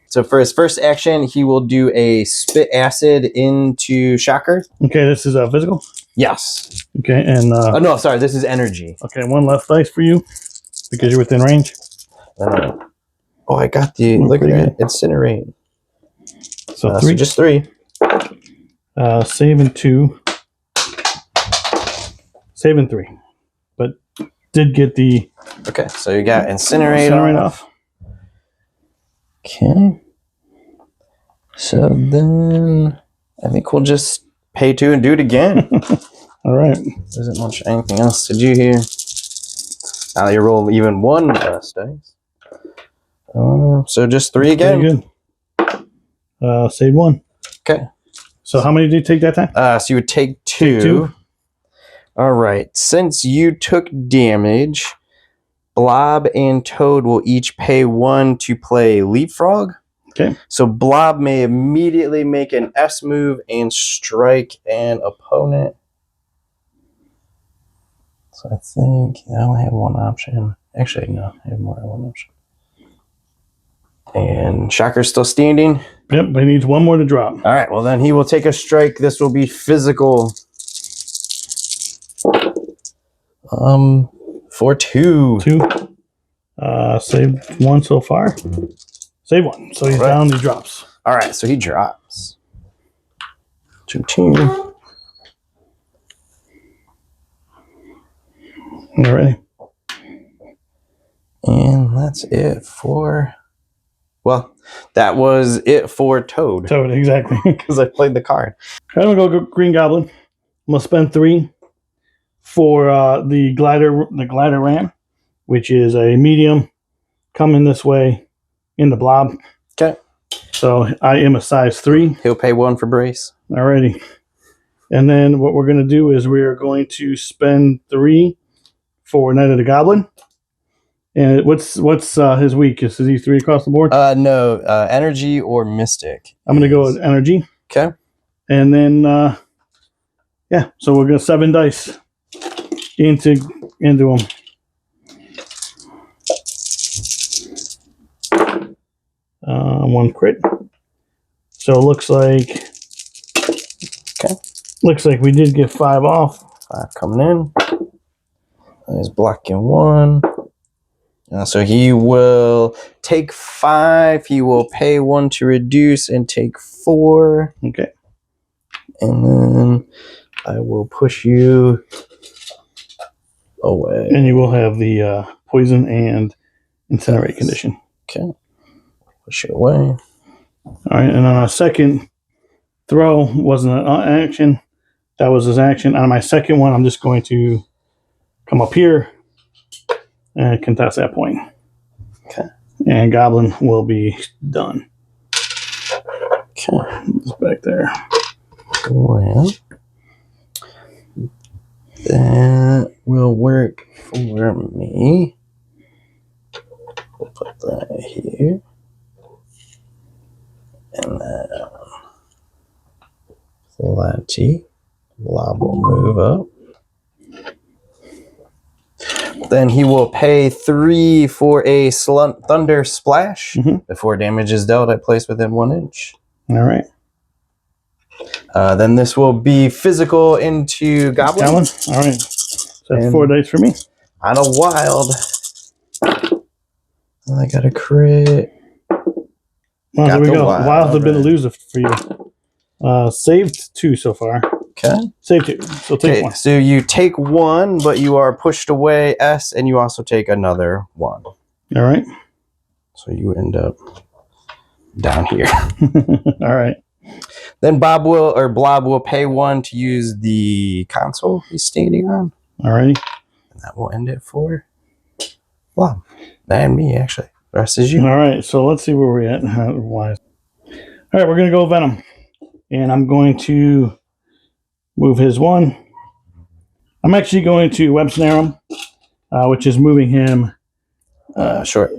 So for his first action, he will do a spit acid into Shocker. Okay, this is physical? Yes. Okay, and... no, sorry, this is energy. Okay, 1 left dice for you because you're within range. Oh, I got the... Look at that. Incinerate. So 3. So just 3. Saving 2. Saving 3. But did get the... Okay, so you got Incinerate off. Okay. So then I think we'll just pay 2 and do it again. All right. There isn't much anything else to do here. Now you roll even 1 dice. So just 3 again. Very good. Save 1. Okay. So how many did you take that time? So you would take 2. All right. Since you took damage, Blob and Toad will each pay 1 to play Leapfrog. Okay. So Blob may immediately make an S move and strike an opponent. So I think I only have 1 option. Actually, no, I have more than 1 option. And Shocker's still standing. Yep, but he needs 1 more to drop. All right, well then he will take a strike. This will be physical. For 2. 2. Saved 1 so far. Save 1. So he's down, he drops. All right, so he drops. 2. All right. And that's it for... Well, that was it for Toad. Toad, exactly. Because I played the card. I'm going to go Green Goblin. I'm going to spend 3 for the glider ram, which is a medium coming this way in the blob. Okay. So I am a size 3. He'll pay 1 for brace. Alrighty. And then what we're going to do is we are going to spend 3 for Night of the Goblin. And what's his weak? Is he 3 across the board? No, energy or mystic. I'm going to go with energy. Okay. And then, yeah, so we're going to 7 dice into him. One crit. So it looks like we did get 5 off. 5 coming in. He's blocking 1. So he will take 5. He will pay 1 to reduce and take 4. Okay. And then I will push you away. And you will have the poison and incinerate condition. Okay. Push it away. All right. And on our second throw wasn't an action. That was his action. On my second one, I'm just going to come up here and contest that point. Okay. And Goblin will be done. Okay. It's back there. Well, that will work for me. We'll put that here. And then Flatty. Blob will move up. Then he will pay 3 for a Thunder Splash. Before damage is dealt, I place within 1 inch. All right. Then this will be physical into Goblin. All right. So that's 4 dice for me. On a wild. I got a crit. Well, there we go. Wilds have been elusive for you. Saved 2 so far. Okay. Save 2. So take 1. So you take 1, but you are pushed away S, and you also take another 1. All right. So you end up down here. All right. Then Blob will pay 1 to use the console he's standing on. All right. And that will end it for Blob. And me, actually. The rest is you. All right. So let's see where we're at. Why? All right. We're going to go Venom. And I'm going to move his 1. I'm actually going to web snare him, which is moving him Short.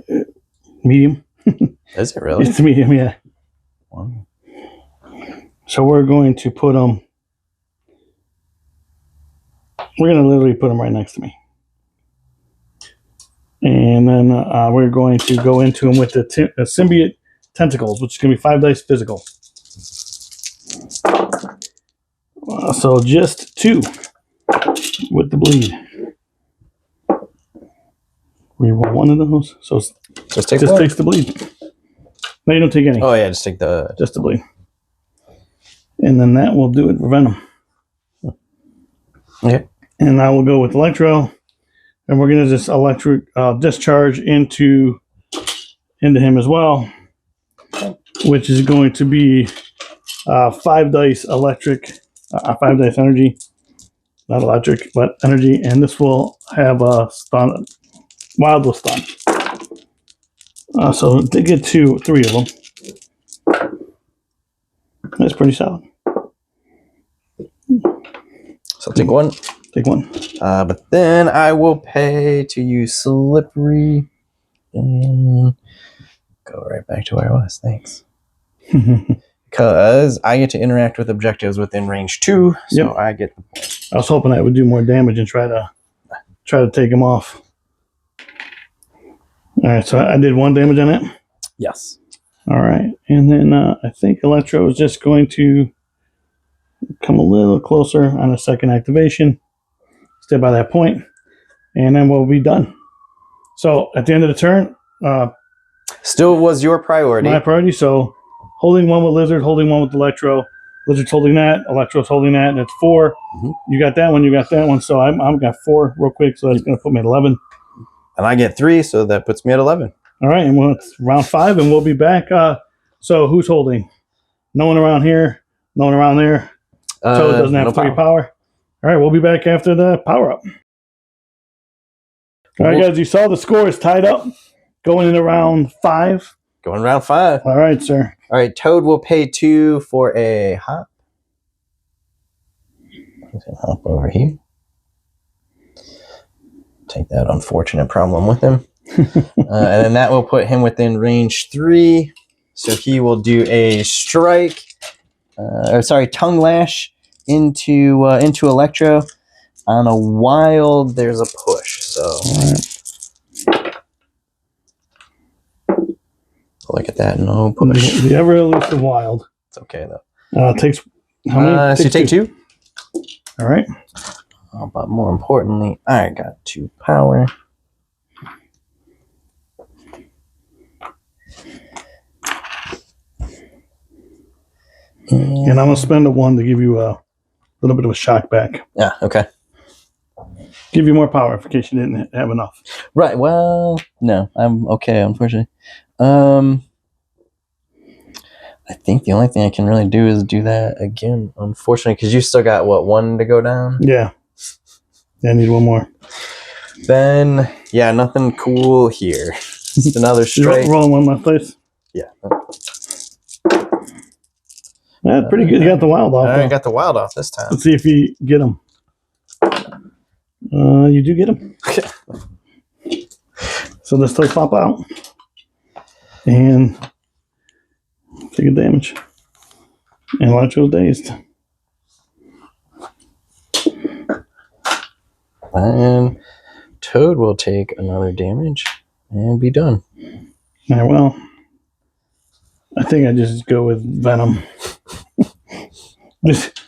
Medium. Is it really? It's medium, yeah. Wow. So we're going to put him. We're going to literally put him right next to me. And then we're going to go into him with the symbiote tentacles, which is going to be 5 dice physical. So just 2 with the bleed. Reroll 1 of those. So Just takes the bleed. No, you don't take any. Oh, yeah, just take just the bleed. And then that will do it for Venom. Okay. And I will go with Electro. And we're going to just electric discharge into him as well, which is going to be 5 dice electric, 5 dice energy, not electric, but energy. And this will have a stun, wild will stun. So they get 3 of them. That's pretty solid. So take 1. Take 1. But then I will pay to use Slippery and go right back to where I was. Thanks. Because I get to interact with objectives within range 2, so yep. I get the point. I was hoping that would do more damage and try to take him off. All right, so I did 1 damage on it? Yes. All right, and then I think Electro is just going to come a little closer on a second activation. Stay by that point, and then we'll be done. So at the end of the turn... still was your priority. My priority, so holding 1 with Lizard, holding 1 with Electro. Lizard's holding that, Electro's holding that, and it's 4. Mm-hmm. You got that one, you got that one, so I've got 4 real quick, so that's going to put me at 11. And I get 3, so that puts me at 11. All right, and it's round 5, and we'll be back. So who's holding? No one around here, no one around there. Toad doesn't have 3 power. All right, we'll be back after the power-up. All right, guys, you saw the score is tied up going into round 5. Going round 5. All right, sir. All right, Toad will pay 2 for a hop. He's gonna hop over here. Take that unfortunate problem with him. And then that will put him within range 3. So he will do a strike, tongue lash into Electro. On a wild, there's a push. So look at that, no push. The ever elusive wild. It's okay though. It takes how many? So you take 2. All right. But more importantly, I got 2 power. And I'm gonna spend a 1 to give you a little bit of a shock back. Yeah. Okay. Give you more power in case you didn't have enough. Right. Well, no, I'm okay. Unfortunately, I think the only thing I can really do is do that again. Unfortunately, because you still got 1 to go down. Yeah. I need 1 more. Then nothing cool here. Just another strike. Rolling 1 my place. Yeah. That's pretty good. You got the wild off. I got the wild off this time. Let's see if you get them. You do get them. So this does pop out. And take a damage. And Electro's dazed. And Toad will take another damage and be done. All right, well, I think I just go with Venom. Just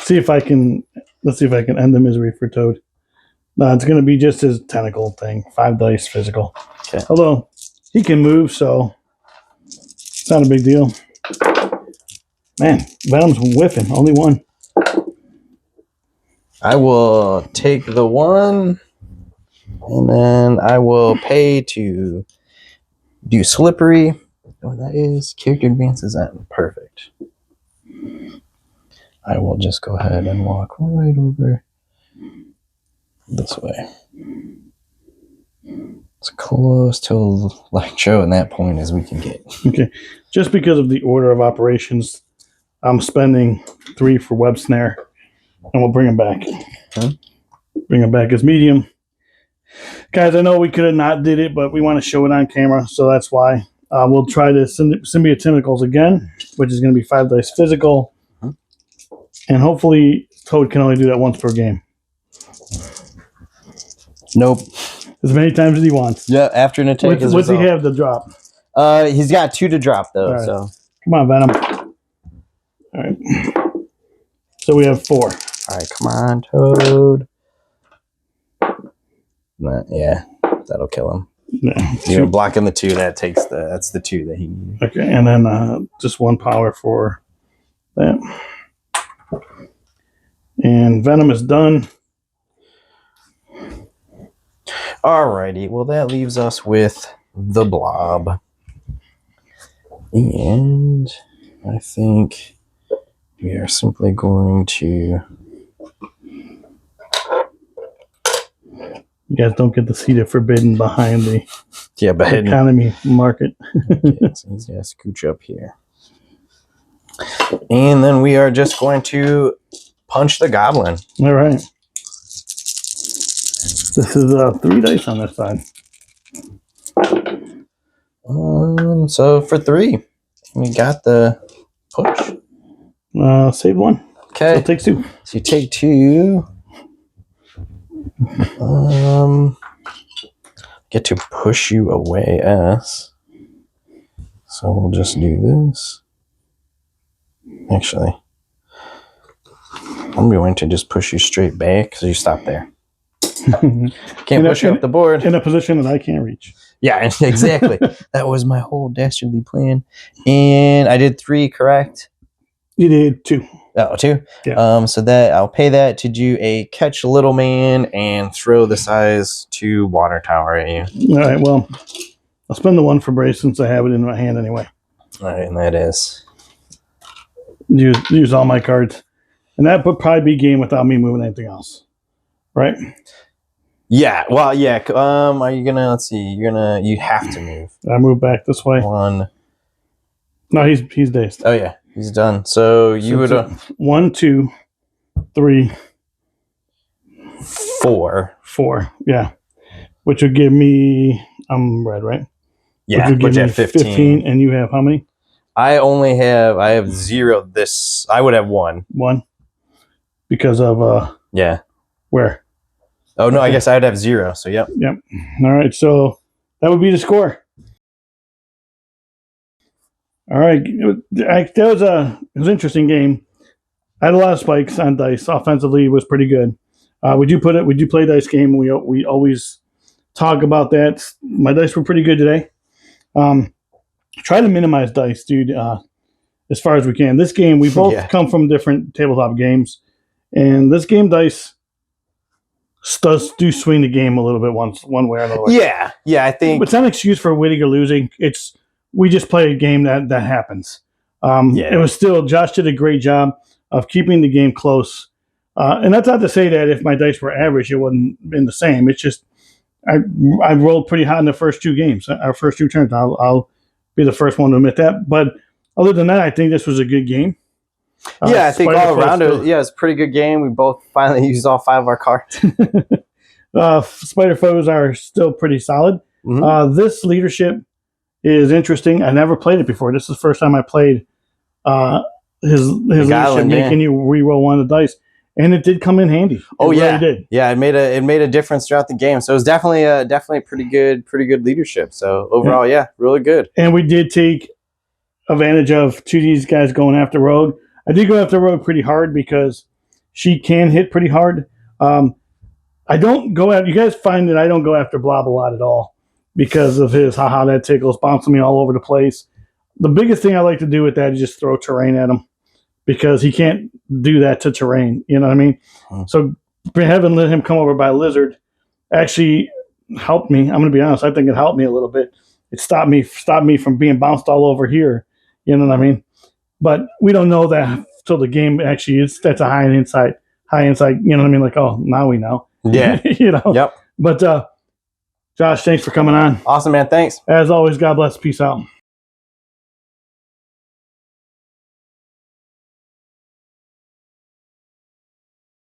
see if I can. Let's see if I can end the misery for Toad. No, it's going to be just his tentacle thing. 5 dice physical. Okay. Although he can move, so it's not a big deal. Man, Venom's whiffing. Only 1. I will take the 1, and then I will pay to do Slippery. Oh, that is character advances. Perfect. I will just go ahead and walk right over this way. It's close to Electro in that point as we can get. Okay. Just because of the order of operations, I'm spending 3 for Web Snare, and we'll bring him back. Okay. Bring him back as medium. Guys, I know we could have not did it, but we want to show it on camera, so that's why. We'll try the Symbiote Tentacles again, which is going to be 5 dice physical. And hopefully Toad can only do that once per game. Nope. As many times as he wants. Yeah, after an attack. What's he have to drop? He's got 2 to drop though. Right. So come on, Venom. All right. So we have 4. All right, come on, Toad. Yeah, that'll kill him. Yeah. You're blocking the 2. That's the 2 that he needed. Okay, and then just 1 power for that. And Venom is done. Alrighty, well that leaves us with the Blob. And I think we are simply going to... You guys don't get to see the forbidden behind the economy market. Okay, so he's going to scooch up here. And then we are just going to punch the Goblin. All right. This is 3 dice on this side. So for 3, we got the push. Save 1. Okay. So it takes 2. So you take 2. Get to push you away, S. So we'll just do this. Actually, I'm going to just push you straight back because you stop there. Can't push you up the board. In a position that I can't reach. Yeah, exactly. That was my whole dastardly plan. And I did 3, correct? You did 2. Oh, 2? Yeah. So that I'll pay that to do a catch little man and throw the size 2 water tower at you. All right, well, I'll spend the 1 for Brace since I have it in my hand anyway. All right, and that is... Use all my cards. And that would probably be game without me moving anything else. Right? Yeah, well, yeah. Are you gonna, let's see, you have to move. I move back this way. 1. No, he's dazed. Oh, yeah, he's done. So you would... 1, 2, 3, 4. 4, yeah. Which would give me, I'm red, right? Yeah, which would which give I me have 15. and you have how many? I have 0 this. I would have 1. 1. Because of, Yeah. where? Oh, no, Okay. I guess I'd have 0. So, yep. Yep. All right, so that would be the score. All right, it was an interesting game. I had a lot of spikes on dice. Offensively, it was pretty good. We do play dice game. We always talk about that. My dice were pretty good today. Try to minimize dice, dude, as far as we can. This game, we both Yeah. come from different tabletop games, and this game dice does swing the game a little bit one way or another way. Yeah, I think It's not an excuse for winning or losing. It's we just play a game that happens. Yeah. It was still Josh did a great job of keeping the game close, and that's not to say that if my dice were average, it wouldn't been the same. It's just I rolled pretty hot in the first 2 games, our first 2 turns. I'll be the first one to admit that. But other than that, I think this was a good game. I think all around it's a pretty good game. We both finally used all 5 of our cards. Spider foes are still pretty solid. Mhm. This leadership is interesting. I never played it before. This is the first time I played his leadership, Island, making you re-roll 1 of the dice, and it did come in handy. Oh, it yeah, really did. Yeah. It made a difference throughout the game. So it was definitely pretty good leadership. So overall, really good. And we did take advantage of 2 of these guys going after Rogue. I did go after Rogue pretty hard because she can hit pretty hard. I don't go after. You guys find that I don't go after Blob a lot at all because of his haha that tickles, bouncing me all over the place. The biggest thing I like to do with that is just throw terrain at him because he can't do that to terrain. You know what I mean? So having let him come over by lizard actually helped me. I'm going to be honest. I think it helped me a little bit. It stopped me from being bounced all over here. You know what I mean? But we don't know that till the game actually is. That's a high insight. You know what I mean? Like, oh, now we know. Yeah. You know. Yep. But Josh, thanks for coming on. Awesome, man. Thanks. As always, God bless. Peace out.